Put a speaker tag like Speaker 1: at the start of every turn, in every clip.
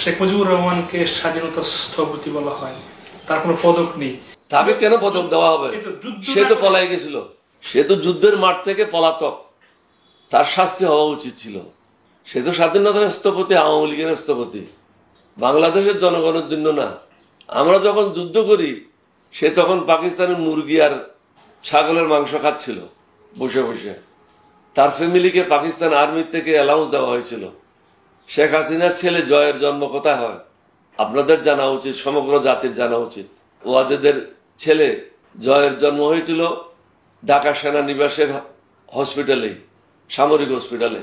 Speaker 1: শেখ মুজিবুর রহমানকে স্বাধীনতা স্থপতি বলা হয়, তার কোনো পদক নেই।
Speaker 2: তাকে কেন পদক দেওয়া হবে? সে তো পলাই গেছিল, সে তো যুদ্ধের মাঠ থেকে পলাতক, তার শাস্তি হওয়া উচিত ছিল। সে তো স্বাধীনতার স্থপতি, আওয়ামী লীগের স্থপতি, বাংলাদেশের জনগণের জন্য না। আমরা যখন যুদ্ধ করি সে তখন পাকিস্তানের মুরগি আর ছাগলের মাংস খাচ্ছিল বসে বসে। তার ফ্যামিলিকে পাকিস্তান আর্মির থেকে অ্যালাউন্স দেওয়া হয়েছিল। শেখ হাসিনার ছেলে জয়ের জন্ম কোথায় হয় আপনাদের জানা উচিত, সমগ্র জাতির জানা উচিত। ওয়াজেদের ছেলে জয়ের জন্ম হয়েছিল ঢাকা সেনানিবাসের হসপিটালে, সামরিক হসপিটালে,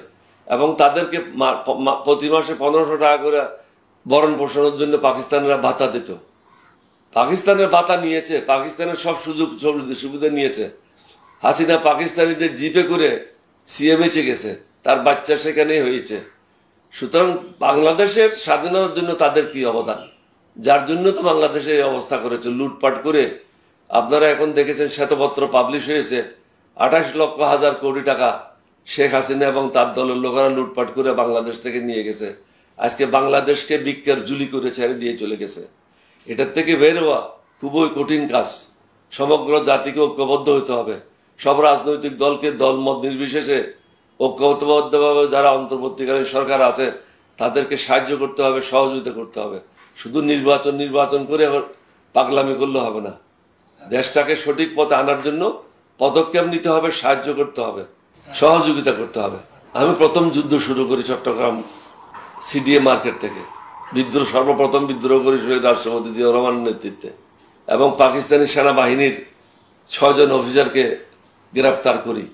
Speaker 2: এবং তাদেরকে প্রতি মাসে 1500 টাকা করে ভরণ পোষণের জন্য পাকিস্তানিরা ভাতা দিত। পাকিস্তানের ভাতা নিয়েছে, পাকিস্তানের সব সুযোগ সুবিধা নিয়েছে। হাসিনা পাকিস্তানিদের জিপে করে সিএমএইচে গেছে, তার বাচ্চা সেখানেই হয়েছে। সুতরাং বাংলাদেশের স্বাধীনতার জন্য তাদের কি অবদান, যার জন্য তো বাংলাদেশে এই অবস্থা করেছে, লুটপাট করে। আপনারা এখন দেখেছেন শ্বেতপত্র পাবলিশ হয়েছে, 28 লক্ষ হাজার কোটি টাকা শেখ হাসিনা এবং তার দলের লোকেরা লুটপাট করে বাংলাদেশ থেকে নিয়ে গেছে। আজকে বাংলাদেশকে ভিক্ষার ঝুলি করে ছেড়ে দিয়ে চলে গেছে। এটার থেকে বের হওয়া খুবই কঠিন কাজ। সমগ্র জাতিকে ঐক্যবদ্ধ হতে হবে। সব রাজনৈতিক দলকে দলমত নির্বিশেষে ঐক্যবদ্ধভাবে যারা অন্তর্বর্তীকালীন সরকার আছে তাদেরকে সাহায্য করতে হবে, সহযোগিতা করতে হবে। শুধু নির্বাচন করে পাগলামি করলে হবে না। দেশটাকে সঠিক পথে আনার জন্য পদক্ষেপ নিতে হবে, সাহায্য করতে হবে, সহযোগিতা করতে হবে। আমি প্রথম যুদ্ধ শুরু করি চট্টগ্রাম সিডিএ মার্কেট থেকে। সর্বপ্রথম বিদ্রোহ করি শহীদ রাষ্ট্রপতি জিয়াউর রহমানের নেতৃত্বে, এবং পাকিস্তানি সেনাবাহিনীর 6 জন অফিসারকে গ্রেপ্তার করি।